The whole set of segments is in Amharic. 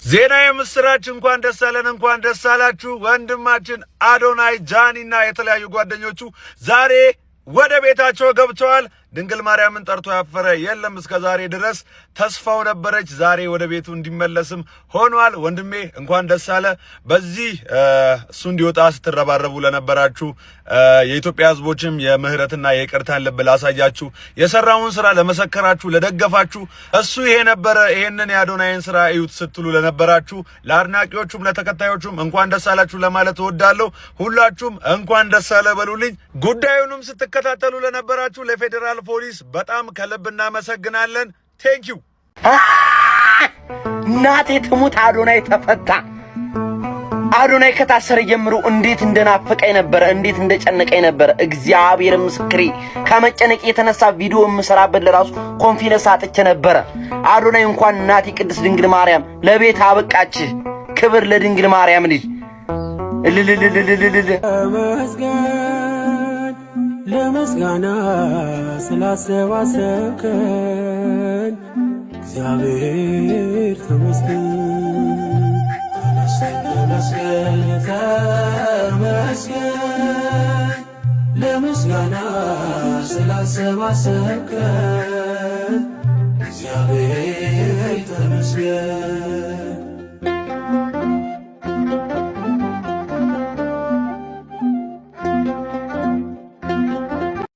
ዜና የምስራች እንኳን ደስ አለን እንኳን ደስ አላችሁ ወንድማችን አዶናይ ጃኒና የተለያዩ ጓደኞቹ ዛሬ ወደ ቤታቸው ገብተዋል ድንግል ማርያምን ጠርቶ ያፈረ የለም እስከዛሬ ድረስ ተስፋው ነበረች ዛሬ ወደ ቤቱ እንዲመለስም ሆኗል ወንድሜ እንኳን ደስ አለ በዚህ እሱ እንዲወጣ ስትረባረቡ ለነበራችሁ የኢትዮጵያ ህዝቦችም የምህረትና የይቅርታን ልብ ላሳያችሁ የሰራውን ስራ ለመሰከራችሁ ለደገፋችሁ እሱ ይሄ ነበር ይሄንን ያዶናይን ስራ እዩት ስትሉ ለነበራችሁ ለአድናቂዎቹም ለተከታዮቹም እንኳን ደስ አላችሁ ለማለት እወዳለሁ ሁላችሁም እንኳን ደስ አለ በሉልኝ ጉዳዩንም ስትከታተሉ ለነበራችሁ ለፌደራል ፖሊስ በጣም ከልብ እናመሰግናለን ቴንኪው ናቴ ትሙት አዶናይ ተፈታ አዶናይ ከታሰረ ጀምሮ እንዴት እንደናፈቀኝ ነበር እንዴት እንደጨነቀኝ ነበር እግዚአብሔር ምስክሬ ከመጨነቅ የተነሳ ቪዲዮ መስራበት ለራሱ ኮንፊደንስ አጥቼ ነበር አዶናይ እንኳን ናቴ ቅድስት ድንግል ማርያም ለቤት አበቃች ክብር ለድንግል ማርያም ልጅ ለመስጋና ስላሰባሰብከን እግዚአብሔር ተመስገን ተመስገን ለመስጋና ስላሰባሰብከን እግዚአብሔር ተመስገን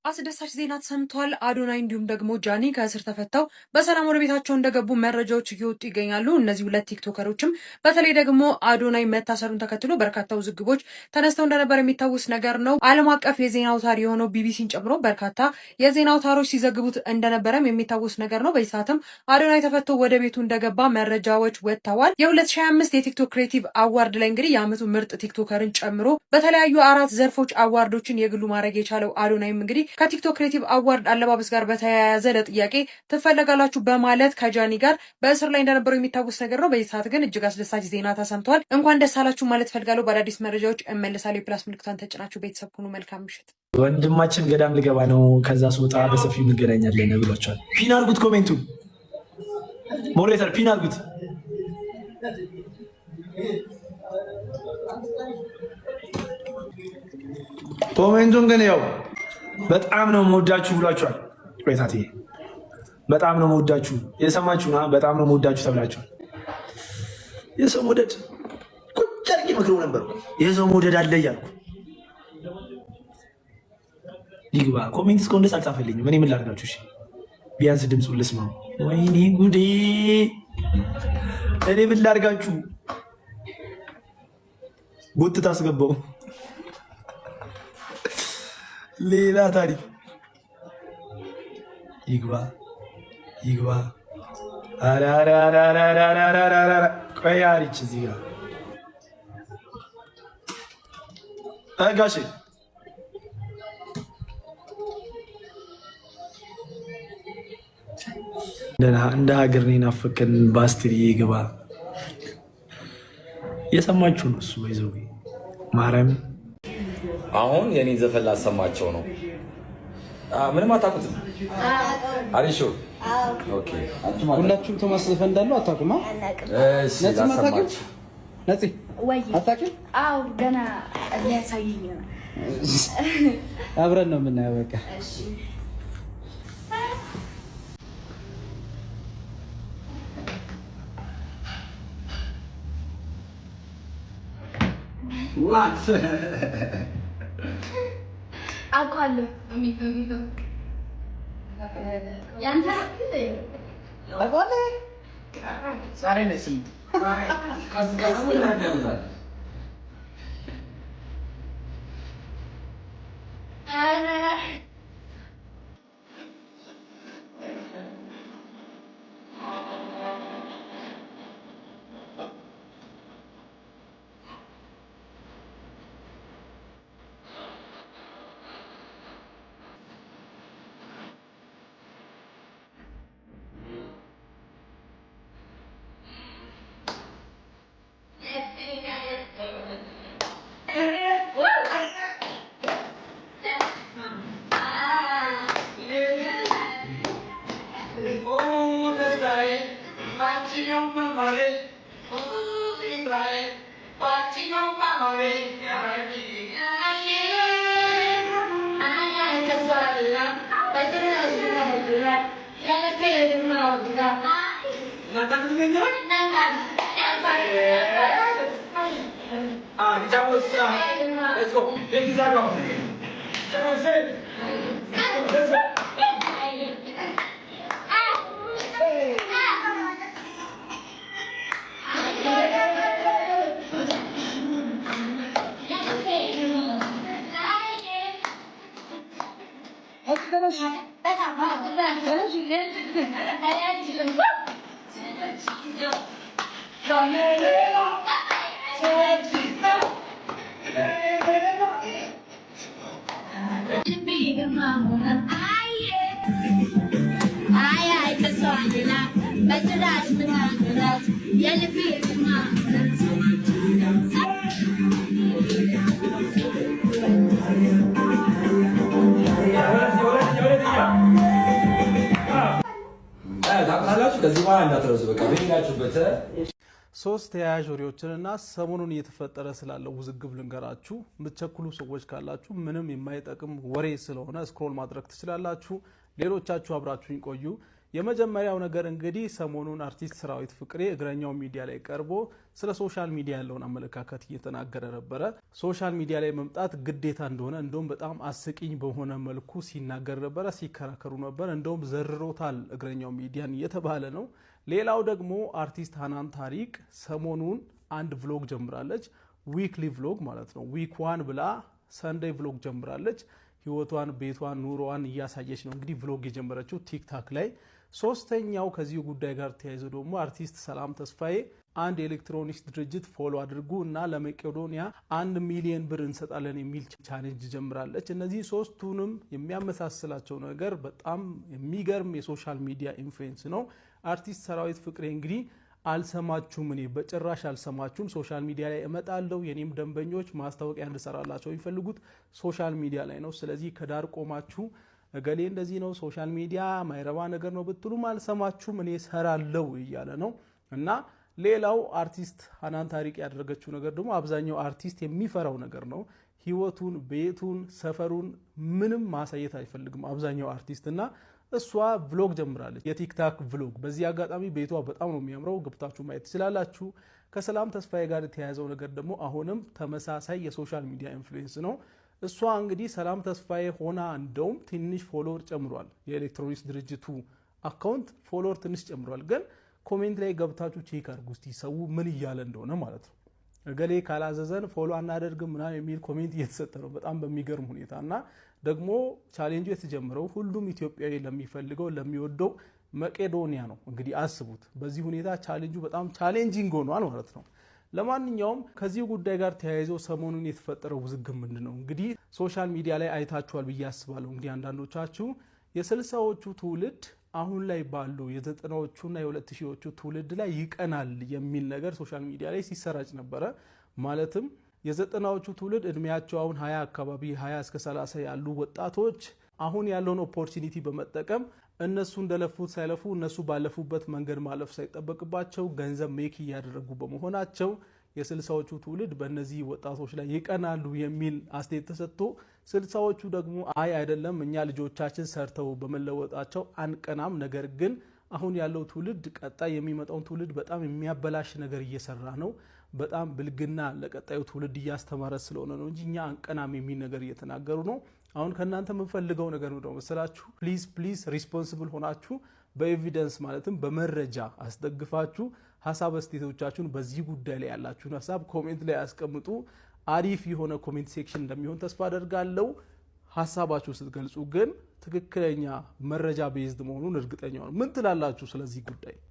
አስደሳች ዜና ተሰምቷል አዶናይ እንዲሁም ደግሞ ጃኒ ከእስር ተፈተው በሰላም ወደ ቤታቸው እንደገቡ መረጃዎች እየወጡ ይገኛሉ እነዚህ ሁለት ቲክቶከሮችም በተለይ ደግሞ አዶናይ መታሰሩን ተከትሎ በርካታ ውዝግቦች ተነስተው እንደነበር የሚታወስ ነገር ነው ዓለም አቀፍ የዜና አውታር የሆነው ቢቢሲን ጨምሮ በርካታ የዜና አውታሮች ሲዘግቡት እንደነበረም የሚታወስ ነገር ነው በዚህ ሰዓትም አዶናይ ተፈቶ ወደ ቤቱ እንደገባ መረጃዎች ወጥተዋል የ2025 የቲክቶክ ክሬቲቭ አዋርድ ላይ እንግዲህ የዓመቱ ምርጥ ቲክቶከርን ጨምሮ በተለያዩ 4 ዘርፎች አዋርዶችን የግሉ ማድረግ የቻለው አዶናይም እንግዲህ ከቲክቶክ ክሬቲቭ አዋርድ አለባበስ ጋር በተያያዘ ለጥያቄ ትፈለጋላችሁ በማለት ከጃኒ ጋር በእስር ላይ እንደነበሩ የሚታወስ ነገር ነው በዚህ ሰዓት ግን እጅግ አስደሳች ዜና ተሰምቷል እንኳን ደስ አላችሁ ማለት ፈልጋለሁ በአዳዲስ መረጃዎች እመለሳለሁ የፕላስ ምልክቷን ተጭናችሁ ቤተሰብ ሁኑ መልካም ምሽት ወንድማችን ገዳም ልገባ ነው ከዛ ስወጣ በሰፊው እንገናኛለን ብሏቸዋል ፒን አድርጉት ኮሜንቱ ሞዴሬተር ፒን አድርጉት ኮሜንቱን ግን ያው በጣም ነው መወዳችሁ ብሏችኋል ቆይታቴ በጣም ነው መወዳችሁ የሰማችሁ ነው በጣም ነው መወዳችሁ ተብላችኋል የሰው መውደድ ቁጭ አድርጌ መክረው ነበር የሰው መውደድ አለ እያልኩ ይግባ ኮሜንት እስከ እንደዛ አልጻፈልኝም እኔ ምን ላድርጋችሁ እሺ ቢያንስ ድምፁን ልስማው ወይኔ ጉዴ እኔ ምን ላድርጋችሁ ጎትታ አስገባው ሌላ ታሪክ ይግባ ቆይ አሪች እዚህ ጋር ጋሼ እንደ ሀገር ነው ናፈቀን ባስትሪ ይግባ የሰማችሁ ነው እሱ ይዘው ማርያም አሁን የኔ ዘፈን ላሰማቸው ነው ምንም አታውቁትም አሪሾ ኦኬ ሁላችሁም ቶማስ ዘፈን እንዳለው አታውቁማ እሺ ላሰማችሁ ነፂ ወይ አታውቂም አው ገና ሊያሳየኝ ነው አብረን ነው የምናየው በቃ እሺ አውቃለሁ ያንተ ዛሬ ነው ስም Let's go. Big Zago. ሶስት ተያያዥ ወሬዎችንና ሰሞኑን እየተፈጠረ ስላለው ውዝግብ ልንገራችሁ። የምትቸኩሉ ሰዎች ካላችሁ ምንም የማይጠቅም ወሬ ስለሆነ ስክሮል ማድረግ ትችላላችሁ። ሌሎቻችሁ አብራችሁኝ ቆዩ። የመጀመሪያው ነገር እንግዲህ ሰሞኑን አርቲስት ሰራዊት ፍቅሬ እግረኛው ሚዲያ ላይ ቀርቦ ስለ ሶሻል ሚዲያ ያለውን አመለካከት እየተናገረ ነበረ። ሶሻል ሚዲያ ላይ መምጣት ግዴታ እንደሆነ እንደውም በጣም አስቂኝ በሆነ መልኩ ሲናገር ነበረ፣ ሲከራከሩ ነበር። እንደውም ዘርሮታል እግረኛው ሚዲያን እየተባለ ነው። ሌላው ደግሞ አርቲስት ሀናን ታሪቅ ሰሞኑን አንድ ቭሎግ ጀምራለች። ዊክሊ ቭሎግ ማለት ነው። ዊክ ዋን ብላ ሰንደይ ቭሎግ ጀምራለች። ህይወቷን፣ ቤቷን፣ ኑሮዋን እያሳየች ነው እንግዲህ ቭሎግ የጀመረችው ቲክታክ ላይ። ሶስተኛው ከዚሁ ጉዳይ ጋር ተያይዞ ደግሞ አርቲስት ሰላም ተስፋዬ አንድ የኤሌክትሮኒክስ ድርጅት ፎሎ አድርጉ እና ለመቄዶንያ 1 ሚሊዮን ብር እንሰጣለን የሚል ቻሌንጅ ጀምራለች። እነዚህ ሶስቱንም የሚያመሳስላቸው ነገር በጣም የሚገርም የሶሻል ሚዲያ ኢንፍሉዌንስ ነው። አርቲስት ሰራዊት ፍቅሬ እንግዲህ አልሰማችሁም፣ እኔ በጭራሽ አልሰማችሁም፣ ሶሻል ሚዲያ ላይ እመጣለሁ፣ የኔም ደንበኞች ማስታወቂያ እንድሰራላቸው የሚፈልጉት ሶሻል ሚዲያ ላይ ነው። ስለዚህ ከዳር ቆማችሁ እገሌ እንደዚህ ነው ሶሻል ሚዲያ ማይረባ ነገር ነው ብትሉም አልሰማችሁም፣ እኔ ሰራለው እያለ ነው። እና ሌላው አርቲስት ሀናን ታሪቅ ያደረገችው ነገር ደግሞ አብዛኛው አርቲስት የሚፈራው ነገር ነው። ህይወቱን፣ ቤቱን፣ ሰፈሩን ምንም ማሳየት አይፈልግም አብዛኛው አርቲስት እና እሷ ቭሎግ ጀምራለች፣ የቲክታክ ቭሎግ። በዚህ አጋጣሚ ቤቷ በጣም ነው የሚያምረው፣ ገብታችሁ ማየት ትችላላችሁ። ከሰላም ተስፋዬ ጋር የተያያዘው ነገር ደግሞ አሁንም ተመሳሳይ የሶሻል ሚዲያ ኢንፍሉዌንስ ነው። እሷ እንግዲህ ሰላም ተስፋዬ ሆና እንደውም ትንሽ ፎሎወር ጨምሯል። የኤሌክትሮኒክስ ድርጅቱ አካውንት ፎሎወር ትንሽ ጨምሯል። ግን ኮሜንት ላይ ገብታችሁ ቼክ አድርጉ እስቲ ሰው ምን እያለ እንደሆነ ማለት ነው። እገሌ ካላዘዘን ፎሎ አናደርግም ምናምን የሚል ኮሜንት እየተሰጠ ነው በጣም በሚገርም ሁኔታ። እና ደግሞ ቻሌንጁ የተጀመረው ሁሉም ኢትዮጵያዊ ለሚፈልገው ለሚወደው መቄዶንያ ነው። እንግዲህ አስቡት፣ በዚህ ሁኔታ ቻሌንጁ በጣም ቻሌንጂንግ ሆኗል ማለት ነው። ለማንኛውም ከዚህ ጉዳይ ጋር ተያይዞ ሰሞኑን የተፈጠረው ውዝግብ ምንድን ነው? እንግዲህ ሶሻል ሚዲያ ላይ አይታችኋል ብዬ አስባለሁ። እንግዲህ አንዳንዶቻችሁ የ60ዎቹ ትውልድ አሁን ላይ ባሉ የ90ዎቹና የ2000ዎቹ ትውልድ ላይ ይቀናል የሚል ነገር ሶሻል ሚዲያ ላይ ሲሰራጭ ነበረ። ማለትም የ90ዎቹ ትውልድ እድሜያቸው አሁን 20 አካባቢ 20 እስከ 30 ያሉ ወጣቶች አሁን ያለውን ኦፖርቹኒቲ በመጠቀም እነሱ እንደለፉት ሳይለፉ እነሱ ባለፉበት መንገድ ማለፍ ሳይጠበቅባቸው ገንዘብ ሜክ እያደረጉ በመሆናቸው የ60ዎቹ ትውልድ በእነዚህ ወጣቶች ላይ ይቀናሉ የሚል አስተያየት ተሰጥቶ 60ዎቹ ደግሞ አይ አይደለም፣ እኛ ልጆቻችን ሰርተው በመለወጣቸው አንቀናም፣ ነገር ግን አሁን ያለው ትውልድ ቀጣይ የሚመጣውን ትውልድ በጣም የሚያበላሽ ነገር እየሰራ ነው። በጣም ብልግና ለቀጣዩ ትውልድ እያስተማረ ስለሆነ ነው እንጂ እኛ አንቀናም የሚል ነገር እየተናገሩ ነው። አሁን ከናንተ የምፈልገው ነገር ነው መሰላችሁ፣ ፕሊዝ ሪስፖንሲብል ሆናችሁ በኤቪደንስ ማለትም በመረጃ አስደግፋችሁ ሐሳብ አስተያየቶቻችሁን በዚህ ጉዳይ ላይ ያላችሁን ሐሳብ ኮሜንት ላይ አስቀምጡ። አሪፍ የሆነ ኮሜንት ሴክሽን እንደሚሆን ተስፋ አደርጋለሁ። ሐሳባችሁ ስትገልጹ ግን ትክክለኛ መረጃ ቤዝድ መሆኑን እርግጠኛ ነው። ምን ትላላችሁ ስለዚህ ጉዳይ?